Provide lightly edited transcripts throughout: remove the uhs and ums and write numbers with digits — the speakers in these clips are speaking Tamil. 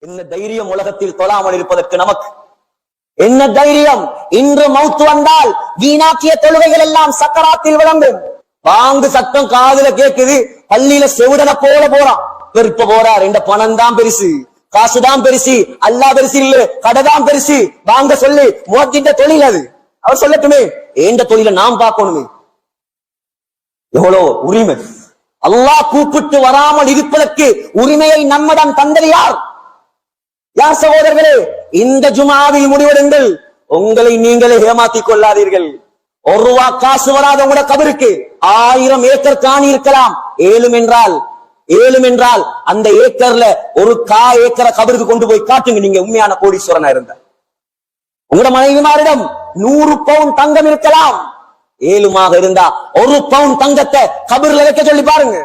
என்ன தைரியம் உலகத்தில் தொழாமல் இருப்பதற்கு நமக்கு? என்ன தைரியம்? இன்று மௌத்து வந்தால் வீணாக்கிய தொழுகைகள் எல்லாம் சக்கராத்தில் விளங்கும். பாங்கு சத்தம் காதுல கேக்குது, பள்ளியில செவிடன போல போறான். இப்ப போறார், இந்த பணம் தான் பெருசு, காசுதான் பெருசு, அல்லா பெருசு இல்ல, கடைதான் பெருசு, வாங்க சொல்லி முவத்தின் தொழில் அது. அவர் சொல்லட்டுமே, ஏண்ட தொழில நாம் பார்க்கணுமே. எவ்வளவு உரிமை! அல்லாஹ் கூப்பிட்டு வராமல் இருப்பதற்கு உரிமையை நம்மிடம் தந்தது யார்? யார் சகோதரர்களே? இந்த ஜுமாவில் முடிவெடுங்கள். உங்களை நீங்களே ஏமாத்திக் கொள்ளாதீர்கள். ஒரு ரூபா காசு வராத உங்களோட கபருக்கு 1000 ஏக்கர் காணி இருக்கலாம். ஏழும் என்றால் அந்த ஏக்கர்ல ஒரு ஏக்கரை கபருக்கு கொண்டு போய் காட்டுங்க. நீங்க உண்மையான கோடீஸ்வரனா இருந்த உங்களோட மனைவிமாரிடம் 100 பவுன் தங்கம் இருக்கலாம். 7மாக இருந்தா 1 பவுன் தங்கத்தை கபர்ல வைக்க சொல்லி பாருங்க.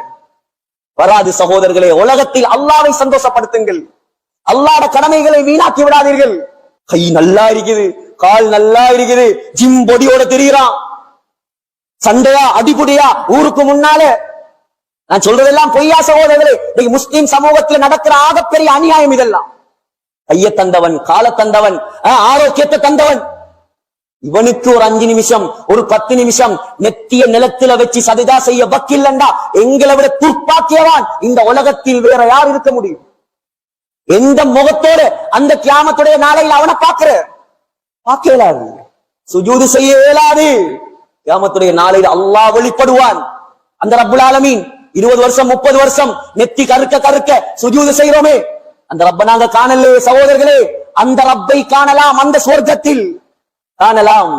வராது சகோதரர்களே. உலகத்தில் அல்லாஹ்வை சந்தோஷப்படுத்துங்கள். அல்லாஹ்வுடைய கடமைகளை வீணாக்கி விடாதீர்கள். கை நல்லா இருக்குது, கால் நல்லா இருக்குது, ஜிம் பொடியோட தெரிகிறான், சண்டையா அடிபுடியா ஊருக்கு முன்னால. நான் சொல்றதெல்லாம் பொய்யா சகோதரர்களே? முஸ்லிம் சமூகத்தில் நடக்கிற ஆகப்பெரிய அநியாயம் இதெல்லாம். கைய தந்தவன், கால தந்தவன், ஆரோக்கியத்தை தந்தவன், இவனுக்கு ஒரு 5 நிமிஷம் ஒரு 10 நிமிஷம் நெத்திய நிலத்துல வச்சு சஜதா செய்ய வக்கில்லண்டா எங்களை விட துர்ப்பாக்கியவான் இந்த உலகத்தில் வேற யார் இருக்க முடியும்? எந்த முகத்தோடு அந்த கியாமத்துடைய நாளையில் அவனை பார்க்க இயலாது, சுஜூது செய்ய இயலாது. கியாமத்துடைய நாளையில் அல்லாஹ் வெளிப்படுவான். அந்த ரப்புல் ஆலமீன் 20 வருஷம் 30 வருஷம் நெத்தி கருக்க சுஜூது செய்கிறோமே, அந்த ரப்ப நாங்க காணலே சகோதரர்களே. அந்த ரப்பை காணலாம், அந்த சொர்க்கத்தில் காணலாம்.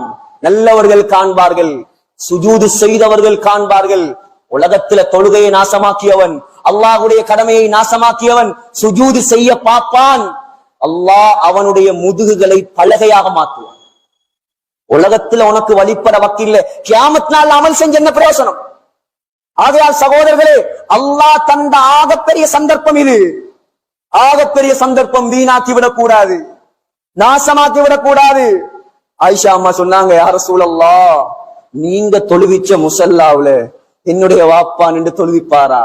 நல்லவர்கள் காண்பார்கள், சுஜூது செய்தவர்கள் காண்பார்கள். உலகத்துல தொழுகையை நாசமாக்கியவன், அல்லாஹ்வுடைய கடமையை நாசமாக்கியவன் சுஜூது செய்ய பார்ப்பான். அல்லாஹ் அவனுடைய முதுகுகளை பலகையாக மாற்றுவான். உலகத்துல உனக்கு வழிபட வக்கில்ல, கியாமத் நாள் அமல் செஞ்ச என்ன பிரயோசனம்? ஆகையால் சகோதரர்களே, அல்லாஹ் தந்த ஆகப்பெரிய சந்தர்ப்பம் இது. ஆகப்பெரிய சந்தர்ப்பம் வீணாக்கி விடக்கூடாது, நாசமாக்கி விடக்கூடாது. ஆயிஷா அம்மா சொன்னாங்க, யா ரசூலல்லாஹ், நீங்க தொழுவிச்ச முசல்லாவுல என்னுடைய வாப்பா நின்று தொழுவிப்பாரா?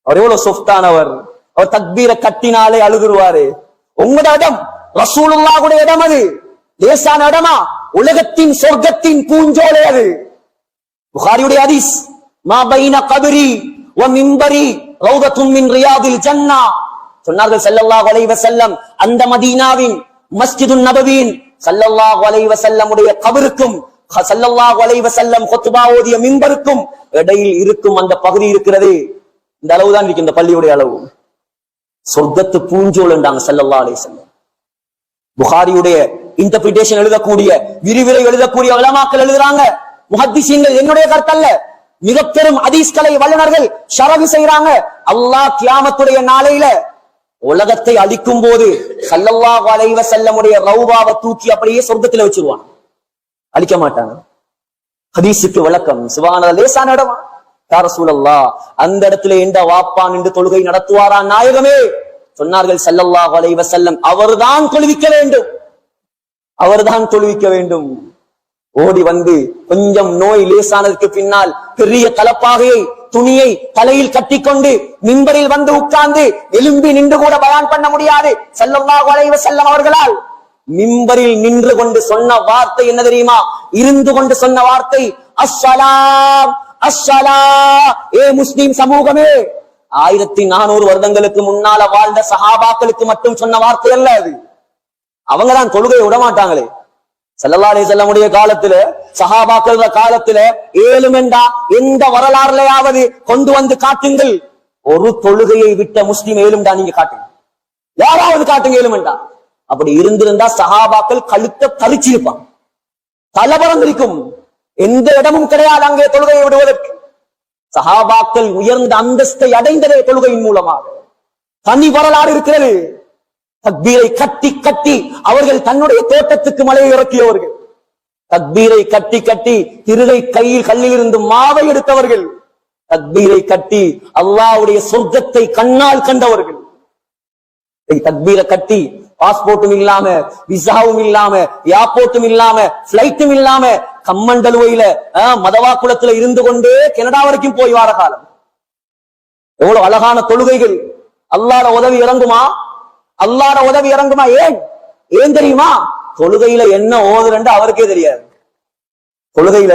அவர் எவ்வளவு சொஃப்டானவர், அவர் தக்பீரை கட்டினாலே அழுதுருவாரு. உங்களோட இடம் ரசூலுல்லாஹ்வுடைய இடம், அது லேசான இடமா? உலகத்தின் சொர்க்கத்தின் பூஞ்சோலை அது. புகாரியுடைய ஹதீஸ், மா பைன கபரி வ மிம்பரி ரௌதத்தும் மின் ரியாதில் ஜன்னah. சொன்னார்கள் ஸல்லல்லாஹு அலைஹி வஸல்லம், அந்த மதீனாவின் மஸ்ஜிதுன் நபவியின் ஸல்லல்லாஹு அலைஹி வஸல்லம் உடைய கபருக்கும் ஸல்லல்லாஹு அலைஹி வஸல்லம் குத்பா ஓதிய மிம்பருக்கும் இடையில் இருக்கும் அந்த பகுதி இருக்கிறது, இந்த அளவுதான் இருக்கு, இந்த பள்ளியுடைய அளவு. சொர்க்கத்து பூஞ்சோல் என்றாங்க ஸல்லல்லாஹு அலைஹி வஸல்லம். புகாரியுடைய இன்டர்பிரிட்டேஷன் எழுதக்கூடிய, விரிவுரை எழுதக்கூடிய உலமாக்கள் எழுதுறாங்க, முஹத்திஸீன்கள், என்னுடைய கருத்தல்ல, மிக பெரும் ஹதீஸ்களை வல்லுநர்கள் ஷரஹ் செய்றாங்க. அல்லாஹ் கியாமத்துடைய நாளையில உலகத்தை அழிக்கும் போது ஸல்லல்லாஹு அலைஹி வஸல்லமுடைய ரௌபாவை தூக்கி அப்படியே சொர்க்கத்துல வச்சிருவான், அழிக்க மாட்டாங்க. ஹதீஸுக்கு விளக்கம், சுப்ஹானல்லாஹ், லேசான இடமா? யா ரசூலல்லாஹ், அந்த இடத்துல எந்த வாப்பான் என்று தொழுகை நடத்துவாரா நாயகமே? சொன்னார்கள் ஸல்லல்லாஹு அலைஹி வஸல்லம், அவர்தான் தொழுவிக்க வேண்டும், அவர்தான் தொழுவிக்க வேண்டும். ஓடி வந்து கொஞ்சம் நோய் லேசானதுக்கு பின்னால் பெரிய தலப்பாகையை துணியை தலையில் கட்டிக்கொண்டு மிம்பரில் வந்து உட்கார்ந்து எலும்பி நின்று கூட பயான் பண்ண முடியாது ஸல்லல்லாஹு அலைஹி வஸல்லம் அவர்களால். மிம்பரில் நின்று கொண்டு சொன்ன வார்த்தை என்ன தெரியுமா? இருந்து கொண்டு சொன்ன வார்த்தை, அஸ்ஸலாம் அஸ்ஸலாம். ஏ முஸ்லிம் சமூகமே, 1400 வருடங்களுக்கு முன்னால வாழ்ந்த சஹாபாக்களுக்கு மட்டும் சொன்ன வார்த்தை அல்ல அது. அவங்கதான் தொழுகையை விடமாட்டாங்களே. ஸல்லல்லாஹு அலைஹி வஸல்லமுடைய காலத்துல, சஹாபாக்கள் காலத்துல ஏழுமெண்டா எந்த வரலாறுலையாவது கொண்டு வந்து காட்டுங்கள். ஒரு தொழுகையை விட்ட முஸ்லிம் ஏழுமெண்டா நீங்க காட்டுங்க, யாராவது காட்டுங்க ஏழுமெண்டா. அப்படி இருந்திருந்தா சஹாபாக்கள் கழுத்தை தரிச்சிருப்பான், தலபரம் இருக்கும், எந்த இடமும் கிடையாது அங்கே தொழுகையை விடுவதற்கு. சஹாபாக்கள் உயர்ந்த அந்தஸ்தை அடைந்ததே தொழுகையின் மூலமாக. தனி வரலாறு இருக்கிறது. தக்பீரை கட்டி கட்டி அவர்கள் தன்னுடைய தோட்டத்துக்கு மலையை இறக்கியவர்கள், தக்பீரை கட்டி கட்டி திருகை கையில் கல்லில் இருந்து மாவை எடுத்தவர்கள், தக்பீரை கட்டி அல்லாஹ்வுடைய சொர்க்கத்தை கண்ணால் கண்டவர்கள். தக்பீரை கட்டி பாஸ்போர்ட்டும் இல்லாம, விசாவும் இல்லாம, ஏர்போர்ட்டும் இல்லாம, பிளைட்டும் இல்லாம கம்மண்டலுவையில மதவா குளத்துல இருந்து கொண்டே கனடா வரைக்கும் போய் வார காலம். எவ்வளவு அழகான தொழுகைகள்! அல்லாஹ்வுடைய உதவி இறங்குமா? அல்லாஹ்ட உதவி இறங்குமா? ஏன் தெரியுமா? தொழுகையில என்ன ஓதுறேன்னு அவருக்கே தெரியாது. தொழுகையில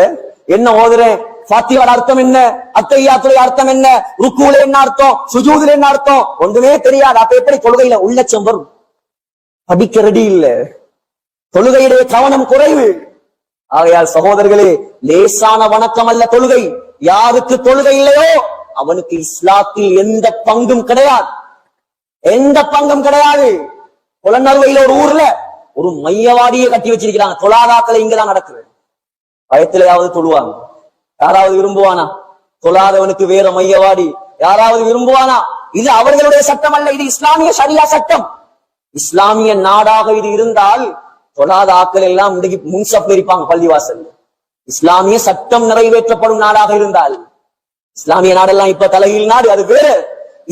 என்ன ஓதுறேன், ஃபாத்திஹாவோட அர்த்தம் என்ன, அத்தஹியாத்துடைய அர்த்தம் என்ன, ருக்குல என்ன அர்த்தம், சுஜூதுல என்ன அர்த்தம், ஒன்றுமே தெரியாது. அப்ப எப்படி தொழுகையில உள்ளச்சம் வரும்? படிக்க ரெடி இல்ல, தொழுகையுடைய கவனம் குறைவு. ஆகையால் சகோதரர்களே, லேசான வணக்கம் அல்ல தொழுகை. யாருக்கு தொழுகை இல்லையோ அவனுக்கு இஸ்லாத்தில் எந்த பங்கும் கிடையாது, எந்த பங்கும் கிடையாது. புலனறுவையில ஒரு ஊர்ல ஒரு மையவாடியை கட்டி வச்சிருக்கிறாங்க. தொழாதாக்களை இங்கதான் நடக்குது. பயத்திலேயாவது தொழுவாங்க. யாராவது விரும்புவானா? தொழாதவனுக்கு வேற மையவாடி யாராவது விரும்புவானா? இது அவர்களுடைய சட்டம் அல்ல, இது இஸ்லாமிய ஷரியா சட்டம். இஸ்லாமிய நாடாக இது இருந்தால் தொழாத ஆக்கள் எல்லாம் இன்றைக்கு முன்சப்ல இருப்பாங்க பள்ளிவாசல். இஸ்லாமிய சட்டம் நிறைவேற்றப்படும் நாடாக இருந்தால், இஸ்லாமிய நாடெல்லாம் இப்ப தலையில் நாடு, அது வேறு.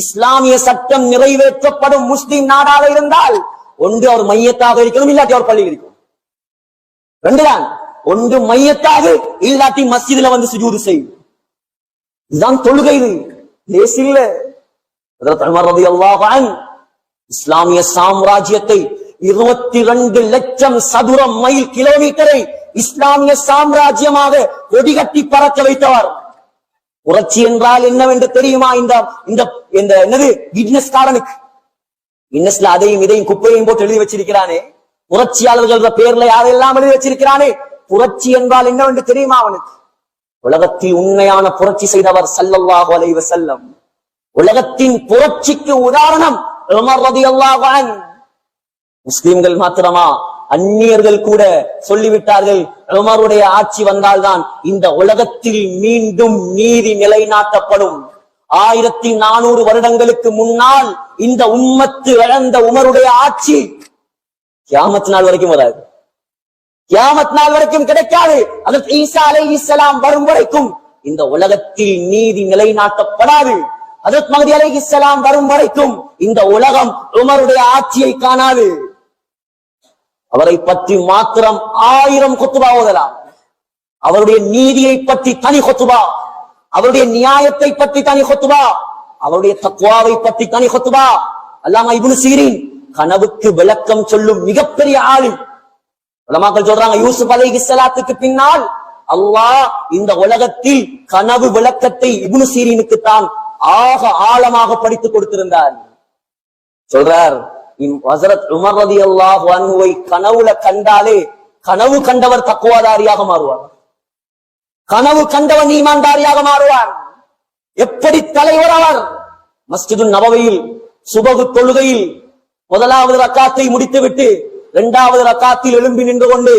இஸ்லாமிய சட்டம் நிறைவேற்றப்படும் முஸ்லிம் நாடாக இருந்தால் ஒன்று அவர் மையத்தாக இருக்கணும், இல்லாட்டி அவர் பள்ளியில் இருக்கும். ரெண்டுதான், ஒன்று மையத்தாக இல்லாட்டி மஸ்ஜிதுல வந்து சுஜூது செய்யும். இதுதான் தொழுகை. லேசில்ல. இஸ்லாமிய சாம்ராஜ்யத்தை 22 லட்சம் சதுர மைல் கிலோமீட்டரை இஸ்லாமிய சாம்ராஜ்யமாக கொடிகட்டி பறக்க வைத்தவர். புரட்சி என்றால் என்னவென்று தெரியுமா? இந்த என்னது கின்னஸ்காரனுக்கு, கின்னஸ்ல அதையும் இதையும் குப்பையையும் போட்டு எழுதி வச்சிருக்கிறானே, புரட்சியாளர்கள் பேர்ல யாரெல்லாம் எழுதி வச்சிருக்கிறானே. புரட்சி என்றால் என்னவென்று தெரியுமா அவனுக்கு? உலகத்தில் உண்மையான புரட்சி செய்தவர் ஸல்லல்லாஹு அலைஹி வஸல்லம். உலகத்தின் புரட்சிக்கு உதாரணம் உமர் ரலியல்லாஹு அன்ஹு. முஸ்லிம்கள் மாத்திரமா, அந்நியர்கள் கூட சொல்லிவிட்டார்கள், உமருடைய ஆட்சி வந்தால்தான் இந்த உலகத்தில் மீண்டும் நீதி நிலைநாட்டப்படும். 1400 வருடங்களுக்கு முன்னால் இந்த உம்மத்து இழந்த உமருடைய ஆட்சி கியாமத் நாள் வரைக்கும் வராது, கியாமத் நாள் வரைக்கும் கிடைக்காது. அதற்கு ஈசா அலைஹிஸ்ஸலாம் வரும் வரைக்கும் இந்த உலகத்தில் நீதி நிலைநாட்டப்படாது. அதற்கு மஹ்தி அலைஹிஸ்ஸலாம் வரும் வரைக்கும் இந்த உலகம் உமருடைய ஆட்சியை காணாது. அவரை பற்றி மாத்திரம் 1000 குத்துபா ஓதலாம். அவருடைய நீதியை பற்றி தனி குத்துபா, அவருடைய நியாயத்தை பற்றி தனி குத்துபா, அவருடைய தக்வாவை பற்றி தனி குத்துபா. அல்லாமா இப்னு சீரின் கனவுக்கு விளக்கம் சொல்லும் மிகப்பெரிய ஆளும். உலமாக்கள் சொல்றாங்க, யூசுப் அலைஹிஸ்ஸலாத்துக்கு பின்னால் அல்லாஹ் இந்த உலகத்தில் கனவு விளக்கத்தை இப்னு சீரினுக்கு தான் ஆக ஆழமாக படித்துக் கொடுத்திருந்தார். சொல்றார், ஹஜ்ரத் உமர் ரலியல்லாஹு அன்ஹுவை கனவுல கண்டாலே கனவு கண்டவர் தக்வாதாரியாக மாறுவார், கனவு கண்டவர் ஈமான்தாரியாக மாறுவார். எப்படி தலைவர் அவர்! மஸ்ஜிது நபவியில் சுபஹ் தொழுகையில் முதலாவது ரக்காத்தை முடித்துவிட்டு 2வது ரக்காத்தில் எழும்பி நின்று கொண்டு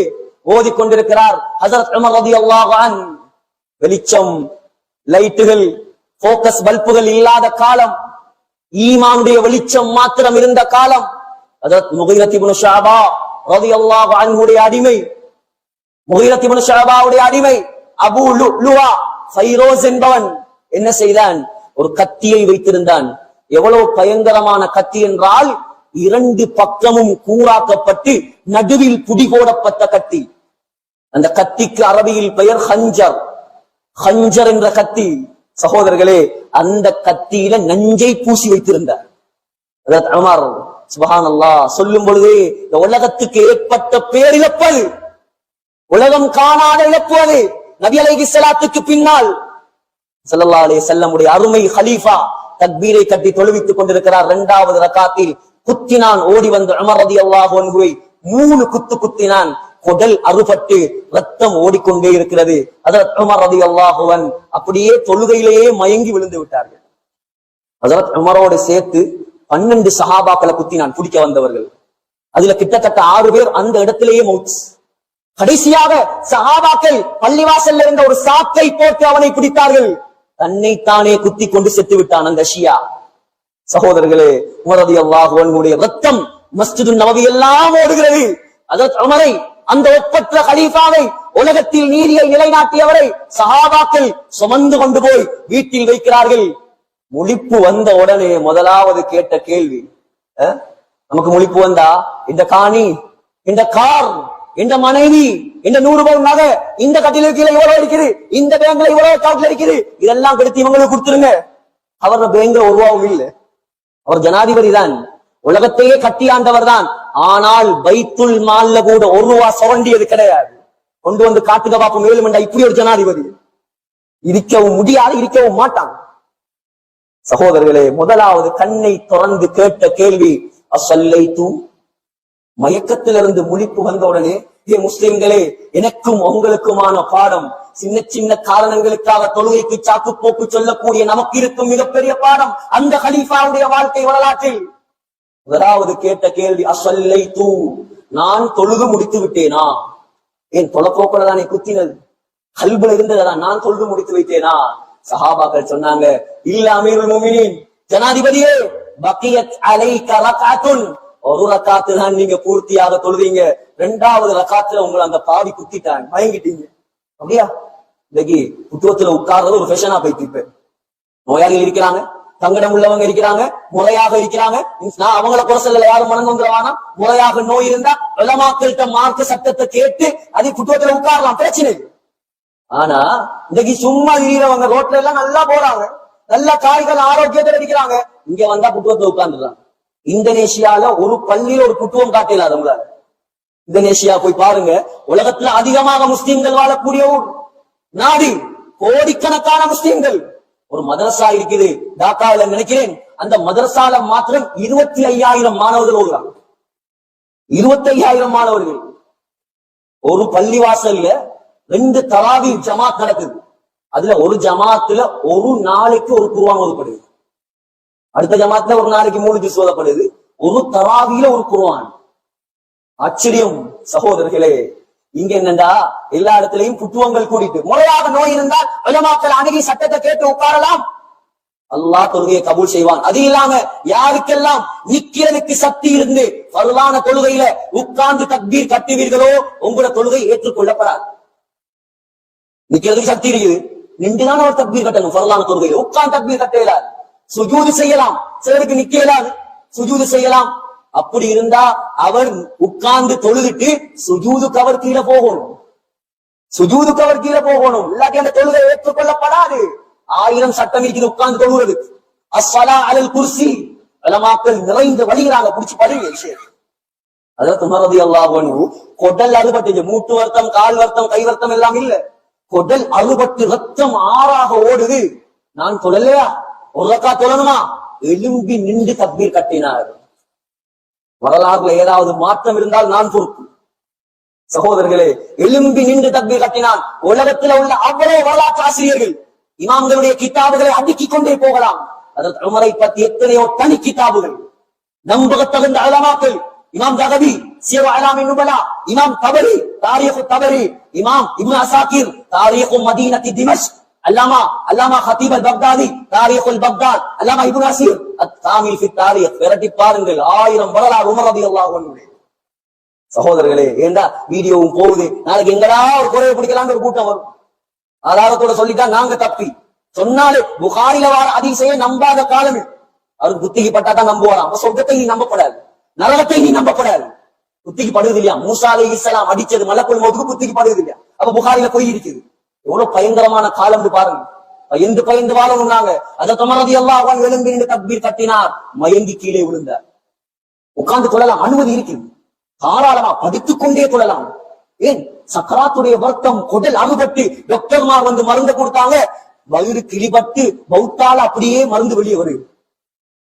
ஓதிக் கொண்டிருக்கிறார் ஹஜ்ரத் உமர் ரலியல்லாஹு அன்ஹு. வெளிச்சம், லைட்டுகள், போக்கஸ் பல்புகள் இல்லாத காலம், ஈமானுடைய வெளிச்சம் மாத்திரம் இருந்த காலம். ஹஜ்ரத் முகீரத் இப்னு ஷுஅபா ரலியல்லாஹு அன்ஹுடைய அடிமை, முகீரத் இப்னு ஷுஅபாவுடைய அடிமை அபூ லுஆ ஃபைரோஸ் என்பவன் என்ன செய்தான்? ஒரு கத்தியை வைத்திருந்தான். எவ்வளவு பயங்கரமான கத்தி என்றால், 2 பக்கமும் கூராக்கப்பட்டு நடுவில் புடி போடப்பட்ட கத்தி. அந்த கத்திக்கு அரபியில் பெயர் ஹஞ்சர். ஹஞ்சர் என்ற கத்தி. சகோதரர்களே, அந்த கத்தியில நஞ்சை பூசி வைத்திருந்தார். உமர் சுப்ஹானல்லாஹ் சொல்லும் பொழுதே இந்த உலகத்துக்கு ஏற்பட்ட பேரிழப்பது, உலகம் காணாத இழப்பு அது. நபி அலைஹிஸ்ஸலாத்துக்கு பின்னால் ஸல்லல்லாஹு அலைஹி வஸல்லமுடைய அருமை கலீஃபா தக்பீரை கட்டி தொழுவித்துக் கொண்டிருக்கிறார். 2வது ரக்காத்தில் குத்தினான். ஓடி வந்து உமர் ரலியல்லாஹு அன்ஹுவை 3 குத்து குத்தினான். குடல் அறுபட்டு ரத்தம் ஓடிக்கொண்டே இருக்கிறது. ஹஜ்ரத் உமர் ரலியல்லாஹு அன்ஹு அப்படியே தொழுகையிலேயே மயங்கி விழுந்து விட்டார்கள். ஹஜ்ரத் உமரோடு சேர்த்து 12 சஹாபாக்களை குத்தினான், பிடிக்க வந்தவர்கள். அதுல கிட்டத்தட்ட 6 பேர் அந்த இடத்திலேயே மௌத். கடைசியாக சஹாபாக்கள் பள்ளிவாசல்ல இருந்த ஒரு சாக்கை போட்டு அவனை பிடித்தார்கள். தன்னைத்தானே குத்தி கொண்டு செத்து விட்டான் அந்த ஷியா. சகோதரர்களே, உமர் ரலியல்லாஹு அன்ஹுடைய ரத்தம் மஸ்ஜிது நபவி எல்லாம் ஓடுகிறது. ஹஜ்ரத் உமரை, அந்த ஒப்பற்ற கலீஃபாவை, உலகத்தில் நீதியை நிலைநாட்டியவரை சஹாபாக்கள் சுமந்து கொண்டு போய் வீட்டில் வைக்கிறார்கள். முழிப்பு வந்த உடனே முதலாவது கேட்ட கேள்வி, நமக்கு முழிப்பு வந்தா இந்த காணி, இந்த கார், இந்த மனைவி, இந்த 100 பவுன் நகை, இந்த கட்டிலுக்கு கீழே இவ்வளவு இருக்குது, இந்த பேங்க்ல இவ்வளவு காட்டுல இருக்குது, இதெல்லாம் கெடுத்து இவங்களுக்கு கொடுத்துருங்க. அவர் பேங்க்ல 1 ரூபாவும் இல்லை, அவர் ஜனாதிபதி தான். உலகத்தையே கட்டியாண்டவர் தான். ஆனால் பைத்துல் மால்ல கூட ஒரு ரூபா சுரண்டியது கிடையாது. கொண்டு வந்து காட்டுக பாப்போம் வேலுமண்டா இப்படி ஒரு ஜனாதிபதி இருக்கவும் முடியாது, இருக்கவும் மாட்டான். சகோதரர்களே, முதலாவது கண்ணை திறந்து கேட்ட கேள்வி அஸ்ஸல்லைது. மயக்கத்திலிருந்து முழிப்பு வந்தவுடனே, ஏ முஸ்லிம்களே, எனக்கும் உங்களுக்குமான பாடம். சின்ன சின்ன காரணங்களுக்காக தொழுகைக்கு சாக்கு போக்கு சொல்லக்கூடிய நமக்கு இருக்கும் மிகப்பெரிய பாடம் அந்த கலீஃபாவுடைய வாழ்க்கை வரலாற்றில். முதலாவது கேட்ட கேள்வி அஸ்ஸல்லைது, நான் தொழுது முடித்து விட்டேனா? ஏன் தொலைப்போக்குல தானே குத்தினது, கல்புல இருந்ததான், நான் தொழுது முடித்து வைத்தேனா? சஹாபாக்கள் சொன்னாங்க, இல்ல அமீருல் முஃமினீன், ஜனாதிபதியே, பக்கியத் அலைக ரக்அத்துன், ஒரு ரக்காத்து தான் நீங்க பூர்த்தியாக தொழுதீங்க, இரண்டாவது ரக்காத்துல உங்களை அந்த பாவி குத்திட்டாங்க, மயங்கிட்டீங்க. அப்படியா? இன்னைக்கு புத்துவத்துல உட்கார்றது ஒரு ஃபேஷனா போயிட்டு. இப்ப நோயாளிகள் இருக்கிறாங்க, தங்கடம் உள்ளவங்க இருக்கிறாங்க, முறையாக இருக்கிறாங்க. நான் அவங்கள குறை சொல்லல, யாரும் மனம் வந்துருவானா? முறையாக நோய் இருந்தா உலமாக்கள்கிட்ட மார்க்க சட்டத்தை கேட்டு அதை புத்துவத்துல உட்காரலாம், பிரச்சனை. ஆனா இன்னைக்கு சும்மா இருக்கிறவங்க ரோட்ல எல்லாம் நல்லா போறாங்க, நல்ல காய்கள் ஆரோக்கியத்துல இருக்கிறாங்க, இங்க வந்தா புத்துவத்துல உட்கார்ந்துடுறாங்க. இந்தோனேஷியால ஒரு பள்ளியில ஒரு புத்துவம் காட்டல அவங்களால. இந்தோனேஷியா போய் பாருங்க, உலகத்துல அதிகமாக முஸ்லிம்கள் வாழக்கூடிய ஊர் நாடு, கோடிக்கணக்கான முஸ்லிம்கள். ஒரு மதரசா இருக்குது டாக்காவில நினைக்கிறேன், அந்த மதரசால மாத்திரம் 25,000 மாணவர்கள் ஓடுறாங்க. 25,000 மாணவர்கள். ஒரு பள்ளிவாசல்ல 2 தராவி ஜமாத் நடக்குது. அதுல ஒரு ஜமாத்துல ஒரு நாளைக்கு ஒரு குர்ஆன் ஓதப்படுது, அடுத்த ஜமாத்துல ஒரு நாளைக்கு 3 ஜுஸ் ஓதப்படுது, ஒரு தராவியில ஒரு குர்ஆன். ஆச்சரியம் சகோதரர்களே. இங்க என்னண்டா, எல்லா இடத்திலையும் புத்துவங்கள் கூடிட்டு, முறையாக நோய் இருந்தால் உலமாக்கள் அணுகி சட்டத்தை கேட்டு உட்காரலாம், அல்லாஹ் தொழுகையை கபூல் செய்வான். அது இல்லாம யாருக்கெல்லாம் நிக்கிறதுக்கு சக்தி இருந்து பரவான தொழுகையில உட்கார்ந்து தக்பீர் கட்டுவீர்களோ உங்களோட தொழுகை ஏற்றுக்கொள்ளப்படாது. நிக்கிறதுக்கு சக்தி இருக்குது, நின்றுதான் ஒரு தக்பீர் கட்டணும். பரவான தொழுகையில உட்கார்ந்து தக்பீர் கட்ட இயலாது. சுஜூது செய்யலாம், சிலருக்கு நிக்க இயலாது, சுஜூது செய்யலாம். அப்படி இருந்தா அவர் உட்கார்ந்து தொழுதுட்டு சுஜூது கவர் கீழே போகணும், சுஜூது கவர் கீழே போகணும், இல்லாட்டி அந்த தொழுகை ஏற்றுக்கொள்ளப்படாது. 1000 சட்டம் இருக்குது உட்கார்ந்து தொழுகிறது. அஸ்ஸலா அலல் குர்சி, உலமாக்கள் நிறைந்த வழிகளாக புடிச்சு படுங்க விஷயம். அதாவது உமர் ரலியல்லாஹு அன்ஹு கொடல் அறுபட்டு, மூட்டு வருத்தம், கால் வருத்தம், கை வருத்தம் எல்லாம் இல்ல, கொடல் அறுபட்டு ரத்தம் ஆறாக ஓடுது. நான் தொழலையா, ஒரு ரக்காத் தொழணுமா, எலும்பி நின்று தக்பீர் கட்டினார். வரலாறுல ஏதாவது மாற்றம் இருந்தால் நான் பொறுப்பு. சகோதரர்களே, எலும்பி நின்று தக்பீர் கட்டினான். உலகத்தில் உள்ள அவ்வளவு வரலாற்று ஆசிரியர்கள் இமாம்களுடைய கிதாபுகளை அடுக்கிக் கொண்டே போகலாம். அதற்கு உமரை பற்றி எத்தனையோ தனி கிதாபுகள், நம்பகத்தகுந்த உலமாக்கள், இமாம் ஜகபி சியர் அலாமின் நுபலா, இமாம் தபரி தாரீഖு தபரி, இமாம் இப்னு அசாக்கிர் தாரீഖு மதீனத்தி திமஷ்க், அல்லாமா ஹதீப் அல்-பக்தாதி தாரீഖுல் பக்தாத், அல்லாமா இப்னு அஸீர் அத்-தாமில் ஃபி தாரீഖ். விரட்டி பாருங்கள், 1000 வரலாறு உமர் ரலியல்லாஹு அன்ஹு. சகோதரர்களே, ஏண்டா வீடியோவும் போகுது, நாளைக்கு எங்கடா ஒரு குறையை பிடிக்கலாம்னு ஒரு கூட்டம் வரும். ஆதாரத்தோட சொல்லிட்டா நாங்க தப்பி சொன்னாலே புகாரில வார ஹதீஸையே நம்பாத காலம். அவருக்கு புத்திக்கு பட்டாதான் நம்புவாராம். சொர்க்கத்தை நீ நம்பப்படாது, நரகத்தை நீ நம்பப்படாது. புத்திக்கு படுவது இல்லையா, மூசா அலைஹிஸ்ஸலாம் அடிச்சது மலக்குல் மௌத்துக்கு புத்திக்கு படுவது இல்லையா, அப்ப புகாரில போய் இருக்குது. எவ்வளவு பயங்கரமான காலம் பாருங்க. பயந்து வாழணும்னாங்க. அதை உமர் ரலியல்லாஹு அன்ஹு எழும்பி நின்று தக்பீர் கட்டினார், மயங்கி கீழே விழுந்தார். உட்கார்ந்து தொழலாம், அனுமதி இருக்குது, தாராளமா படித்துக் கொண்டே தொழலாம். ஏன், சக்கராத்துடைய வருத்தம், குடல் அறுபட்டு டாக்டர்மார் வந்து மருந்து கொடுத்தாங்க, வயிறு கிளிபட்டு பௌத்தால அப்படியே மருந்து வெளியே வருது.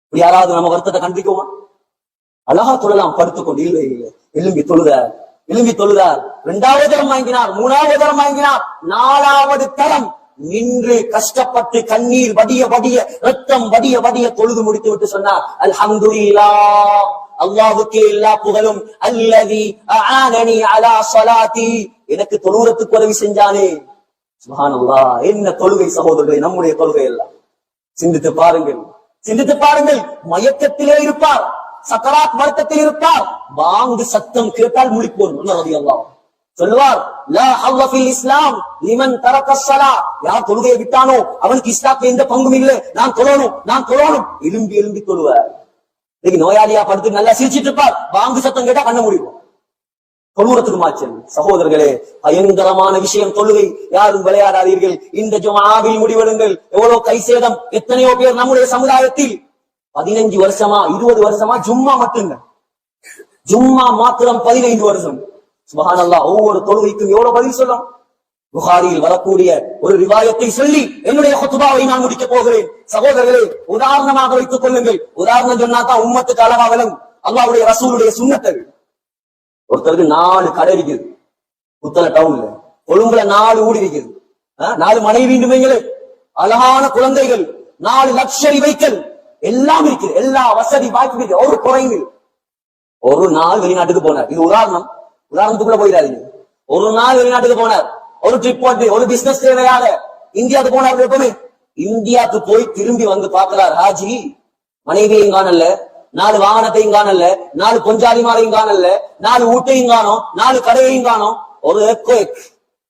இப்படி யாராவது நம்ம வருத்தத்தை கண்டிக்குமா? அழகா தொழலாம் படுத்துக்கொண்டு. இல்லை இல்லை, எலும்பி தொழுதார், எலும்பி தொழுதார். 2வது தரம் வாங்கினார், 3வது தரம் வாங்கினார், 4வது தரம் நின்று கஷ்டப்பட்டு கண்ணீர் வடிய வடிய ரத்தம் வடிய வடிய தொழுது முடித்து விட்டு சொன்னார், அல்ஹம்துலில்லாஹ், அல்லாஹ்வுக்கே எல்லா புகழும், அல்லதி அஆனனி அலா ஸலாத்தி, எனக்கு தொழுறதுக்கு உதவி செஞ்சானே. சுப்ஹானல்லாஹ், என்ன தொழுகை சகோதரர்களே, நம்முடைய தொழுகை எல்லாம் சிந்தித்து பாருங்கள், சிந்தித்து பாருங்கள். மயக்கத்திலே இருப்பார், சக்கராத் வருத்தத்தில் இருப்பார், பாங்கு சத்தம் கேட்டால் முழிப்போர். உமர் ரலியல்லாஹு சொல்லுவார், லா ஹவ்வ ஃபில் இஸ்லாம் லிமன் தரக ஸலா, யார் தொழுகையை விட்டானோ அவனுக்கு இஸ்லாத்துல எந்த பங்கும் இல்லை, நான் தொழணும். எலும்பி எலும்பி தொழுவார். இன்னைக்கு நோயாளியா படுத்து நல்லா சிரிச்சிட்டு இருப்பார், பாங்கு சத்தம் கேட்டா கண்ண முடியும். தொழுறத்துக்கு மாச்சல். சகோதரர்களே, பயங்கரமான விஷயம் தொழுகை. யாரும் விளையாடாதீர்கள். இந்த ஜும்ஆவில் முடிவெடுங்கள். எவ்வளவு கை சேதம், எத்தனையோ பேர் நம்முடைய சமுதாயத்தில் 15 வருஷமா 20 வருஷமா ஜும்மா மட்டும்தான். ஜும்மா மாத்திரம் 15 வருஷம். சுப்ஹானல்லாஹ். ஒவ்வொரு தொழுகைக்கும் எவ்வளவு பதில் சொல்லும். புகாரியில் வரக்கூடிய ஒரு ரிவாயத்தை சொல்லி என்னுடைய குத்பாவை நான் முடிக்க போகிறேன். சகோதரர்களே, உதாரணமாக வைத்துக் கொள்ளுங்கள். உதாரணம் சொன்னா தான் உம்மத்துக்கு அழகா விளங்கும். அல்லாஹ்வுடைய ரசூலுடைய சுன்னத்தல். ஒருத்தருக்கு 4 கடை இருக்குது புத்தள டவுன்ல. கொழும்புல 4 ஊடி இருக்குது. 4 மனைவி, அழகான குழந்தைகள், 4 லக்ஷரி வெஹிக்கிள் எல்லாம் இருக்குது. எல்லா வசதி வாய்ப்பு இருக்கு. ஒரு குறைந்து ஒரு நாள் வெளிநாட்டுக்கு போனார். இது உதாரணத்துக்குள்ள போயிடாதீங்க. ஒரு நாள் வெளிநாட்டுக்கு போனார். ஒரு ட்ரிப் போட்டு ஒரு பிசினஸ் தேவையாக இந்தியாவுக்கு போனார். எப்பவுமே இந்தியாவுக்கு போய் திரும்பி வந்து பார்க்கிறார். ஹாஜி மனைவியையும் காணல, 4 வாகனத்தையும் காணல, 4 பொஞ்சாதிமாரையும் காணல, 4 ஊட்டையும் காணோம், 4 கடையையும் காணோம். ஒரு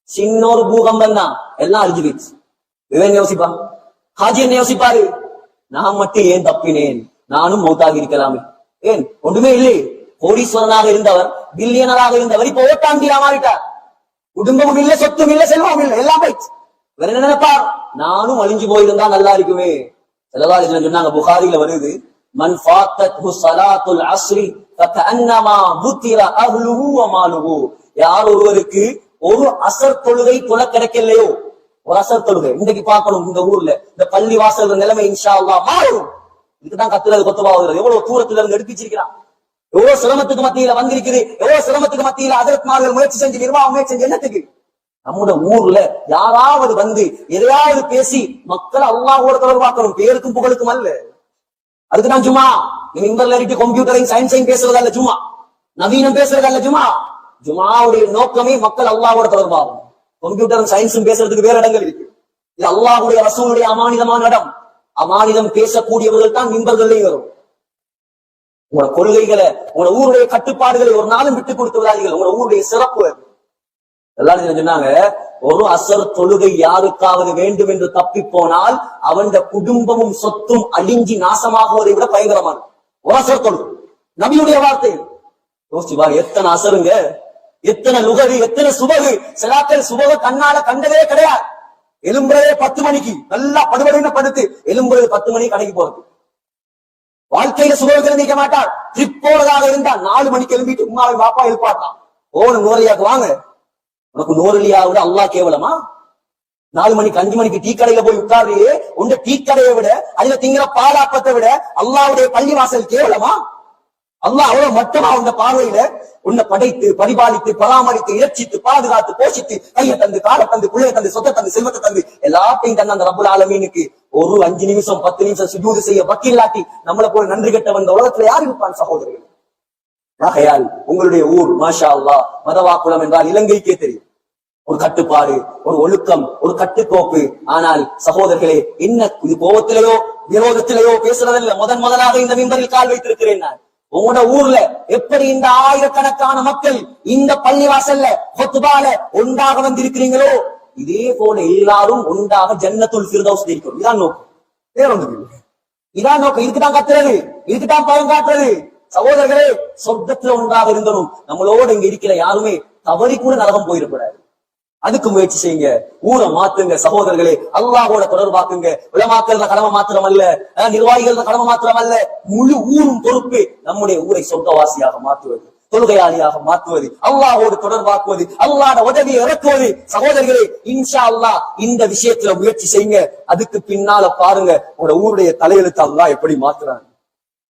சின்ன ஒரு பூகம்பம் தான், எல்லாம் அழிஞ்சு போயிடுச்சு. இவன் யோசிப்பா, ஹாஜி என்ன யோசிப்பாரு? நான் மட்டும் ஏன் தப்பினேன்? நானும் மௌத்தாகி இருக்கலாமே. ஏன் ஒன்றுமே இல்லை. கோடீஸ்வரனாக இருந்தவர், பில்லியனராக இருந்தவர், இப்ப ஓட்டாண்டியா மாறிட்டார். குடும்பமும் இல்ல, சொத்தும் இல்ல, செல்வம் இல்ல, எல்லாம் போயிடுச்சு. வேற என்ன நினைப்பார்? நானும் அழிஞ்சு போயிருந்தா நல்லா இருக்குமே. செலவாளி சொன்னாங்க, புகாரில வருது, மன் ஃபாத்தத்ஹு ஸலாத்துல் அஸ்ரி ஃபகஅன்னமா புத்திர அஹ்லுஹு வ மாலுஹு. யார் ஒருவருக்கு ஒரு அசர் தொழுகை தொழ கிடைக்கலையோ, ஒரு அசர் தொழுகை இன்றைக்கு பார்க்கணும். இந்த ஊர்ல இந்த பள்ளி வாசல் நிலைமை இன்ஷா அல்லாஹ் மாறும். இதுதான் கத்துறது கொத்துவாகிறது. எவ்வளவு தூரத்துல இருந்து எடுத்து வச்சிருக்கிறான், எவ்வளவு சிரமத்துக்கு மத்தியில வந்திருக்குது, எவ்வளவு சிரமத்துக்கு மத்தியில அதற்குமார்கள் முயற்சி செஞ்சு நிர்வாகம் முயற்சி செஞ்சு என்னத்துக்கு? நம்முடைய ஊர்ல யாராவது வந்து எதையாவது பேசி மக்களை அல்லாஹ்வோட தொடர்பாக்கணும், பேருக்கும் புகழுக்கும் அல்ல. அதுக்கு நான் சும்மா இம்பர்ல இருக்கு கம்ப்யூட்டரையும் சயின்ஸையும் பேசுறது அல்ல, சும்மா நவீனம் பேசுறது அல்ல. ஜுமாவுடைய நோக்கமே மக்கள் அல்லாஹ்வோட தொடர்பாகும். கம்ப்யூட்டரும் சயின்ஸும் பேசுறதுக்கு வேற இடங்கள் இருக்கு. இது அல்லாஹ்வுடைய ரசூலுடைய அமானிதமான இடம். அமானிதம் பேசக்கூடியவர்கள் தான் மிம்பர்களையும் வரும். உங்களோட கொள்கைகளை, உங்களோட ஊருடைய கட்டுப்பாடுகளை ஒரு நாளும் விட்டுக் கொடுத்து விடாதீர்கள். உங்களோட ஊருடைய சிறப்பு எல்லாரும் சொன்னாங்க, ஒரு அசர் தொழுகை யாருக்காவது வேண்டும் என்று தப்பி போனால் அவன் குடும்பமும் சொத்தும் அழிஞ்சி நாசமாகுவதை விட பயங்கரமான ஒரு அசர் தொழுகை. நபியுடைய வார்த்தை யோசிச்சு பாரு. எத்தனை அசருங்க, எத்தனை லுகரு, எத்தனை சுபகு. சிலாக்கள் சுபக கண்ணால கண்டதே கிடையாது. எலும்புறதே 10 மணிக்கு நல்லா படுபடுன்னு படுத்து எலும்புறது 10 மணிக்கு கடைக்கு போறது. வாழ்க்கையில சுபகம் நிற்க மாட்டார். ட்ரிப் போறதாக இருந்தால் 4 மணிக்கு எழும்பிட்டு உமாவை பாப்பா எழுப்பாட்டான். ஓனு நோரலியாக்கு வாங்க. உனக்கு நோரலியா விட அல்லாஹ் கேவலமா? 4 மணிக்கு 5 மணிக்கு டீ கடையில போய் உட்கார்றியே, உங்க டீ கடையை விட அதுல திங்கிற பாலாப்பத்தை விட அல்லாஹ்வுடைய பள்ளி வாசல் கேவலமா? அல்லாஹ் அவ்வளவு மட்டமா உங்க பார்வையில உன்னை படைத்து பரிபாலித்து பராமரித்து இறைச்சித்து பாதுகாத்து போஷித்து கையை தந்து காலை தந்து பிள்ளைய தந்து சொத்தை தந்து செல்வத்தை தந்து எல்லாத்தையும் தந்து அந்த ரப்புல் ஆலமீனுக்கு ஒரு 5 நிமிஷம் 10 நிமிஷம் சுஜூது செய்ய வக்கீல் இல்லாட்டி நம்மளை போல நன்றி கெட்ட வந்த உலகத்துல யார் இருப்பான் சகோதரர்கள்? ஆகையால் உங்களுடைய ஊர் மாஷா அல்லாஹ் மதவாக்குளம் என்றால் இலங்கைக்கே தெரியும். ஒரு கட்டுப்பாடு, ஒரு ஒழுக்கம், ஒரு கட்டுக்கோப்பு. ஆனால் சகோதரர்களே, என்ன இது கோபத்திலேயோ விரோதத்திலேயோ பேசுறதில்லை. முதலாக இந்த மிம்பரில் கால் வைத்திருக்கிறேன் நான். உங்களோட ஊர்ல எப்படி இந்த ஆயிரக்கணக்கான மக்கள் இந்த பள்ளிவாசல்ல ஹுத்பால ஒன்றாக வந்திருக்கிறீங்களோ, இதே போல எல்லாரும் ஒன்றாக ஜன்னத்துல் ஃபிர்தௌஸ் இருக்கணும். இதான் நோக்கம், வேற ஒன்று. இதான் நோக்கம். இதுக்குதான் கத்துறது, இதுக்குதான் பயம் காட்டுறது. சகோதரர்களே, சொர்க்கத்துல ஒன்றாக இருந்தனும். நம்மளோட இங்க இருக்கிற யாருமே தவறி கூட நரகம் போயிடக்கூடாது. அதுக்கு முயற்சி செய்யுங்க. ஊரை மாத்துங்க சகோதரர்களே. அல்லாஹ்வோட தொடர்பாக்குங்க. உலமாக்கள் கடமை மாத்திரம் அல்ல, நிர்வாகிகள் கடமை மாத்திரம் அல்ல, முழு ஊரும் பொறுப்பு. நம்முடைய ஊரை சொர்க்கவாசியாக மாற்றுவது, தொழுகையாளியாக மாற்றுவது, அல்லாஹ்வோடு தொடர்பாக்குவது, அல்லாஹ்வோட உதவியை இறக்குவது. சகோதரர்களே, இன்ஷா அல்லாஹ் இந்த விஷயத்துல முயற்சி செய்யுங்க. அதுக்கு பின்னால பாருங்க உங்களோட ஊருடைய தலையெழுத்து அல்லாஹ் எப்படி மாத்துறாங்க.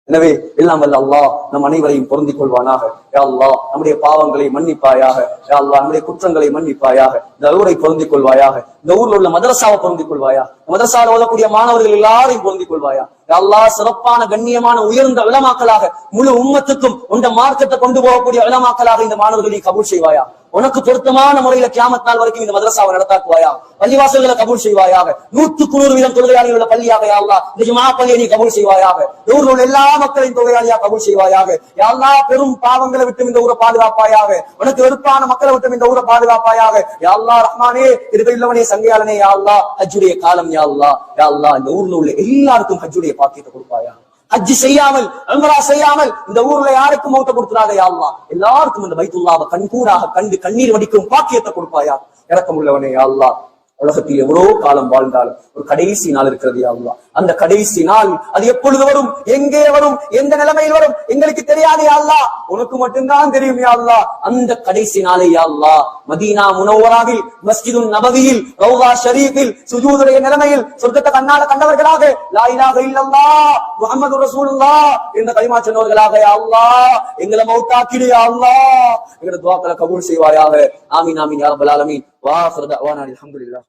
எனவே எல்லாம் வல்ல அல்லாஹ் நம் அனைவரையும் பொருந்திக் கொள்வானாக. யா அல்லாஹ் நம்முடைய பாவங்களை மன்னிப்பாயாக. யா அல்லாஹ் நம்முடைய குற்றங்களை மன்னிப்பாயாக. இந்த ஊரை பொருந்திக் கொள்வாயாக. இந்த ஊர்ல உள்ள மதரசாவை பொருந்திக் கொள்வாயா. மதரசாவில் ஓதக்கூடிய மாணவர்கள் எல்லாரையும் பொருந்திக் கொள்வாயா. யா அல்லாஹ் சிறப்பான கண்ணியமான உயர்ந்த உலமாக்களாக முழு உம்மத்துக்கும் உண்ட மார்க்கத்தை கொண்டு போகக்கூடிய உலமாக்களாக இந்த மாணவர்களை கபூல் செய்வாயா. உனக்கு பொருத்தமான முறையில கியாமத் நாள் வரைக்கும் இந்த மதரசாவை நடத்தாக்குவாயா. பள்ளிவாசல்களை கபூல் செய்வாயாக. 100% தொழுகையாளிகள் உள்ள பள்ளியாக யா அல்லாஹ் இந்த ஜுமா பள்ளியை நீ கபூல் செய்வாயாக. ஊரில் உள்ள எல்லா மக்களையும் தொழுகையாளியா கபூல் செய்வாயாக. யா அல்லாஹ் பெரும் பாவங்களை விட்டு இந்த ஊரை பாதுகாப்பாயாக. உனக்கு வெறுப்பான மக்களை விட்டு இந்த ஊரை பாதுகாப்பாயாக. யா அல்லாஹ் ரஹ்மானே, கிருபையுள்ளவனே, சங்கையாளனே, யா அல்லாஹ் ஹஜ்ஜுடைய காலம் யா அல்லாஹ். யா அல்லாஹ் இந்த ஊர்ல உள்ள எல்லாருக்கும் ஹஜ்ஜுடைய பாக்கியத்தை கொடுப்பாயா. ஹஜ் செய்யாமல் உம்ரா செய்யாமல் இந்த ஊர்ல யாருக்கும் மௌத்த கொடுத்துறாத யா அல்லாஹ். எல்லாருக்கும் இந்த பைத்துல்லாஹ்வை கண்கூடாக கண்டு கண்ணீர் வடிக்கும் பாக்கியத்தை கொடுப்பாயா. இரக்கம் உள்ளவனே யா அல்லாஹ். உலகத்தில் எவ்வளவு காலம் வாழ்ந்தாலும் ஒரு கடைசி நாள் இருக்கிறது யா அல்லாஹ். அந்த கடைசி நாள் அது எப்பொழுது வரும், எங்கே வரும், எந்த நிலைமையில் வரும் எங்களுக்கு தெரியாது யா அல்லாஹ், உனக்கு மட்டும்தான் தெரியும் யா அல்லாஹ். அந்த கடைசி நாளை யா அல்லாஹ் மதீனா முனவ்வராவில் மஸ்ஜிதுன் நபவியில் ரௌதா ஷரீஃபில் சுஜூதுடைய நிலைமையில் சொர்க்கத்தை கண்ணால கண்டவர்களாக லா இலாஹ இல்லல்லாஹ் முஹம்மது ரசூலுல்லாஹ் என்ற கலிமா சொன்னவர்களாக யா அல்லாஹ் எங்களை மௌத்தாக்கிடு யா அல்லாஹ். எங்களுடைய துஆக்களை கபூல் செய்வாயாக. ஆமீன் ஆமீன் யா ரப்பல் ஆலமீன். வா ஆகிரு தஅவானா அல்ஹம்துலில்லாஹ்.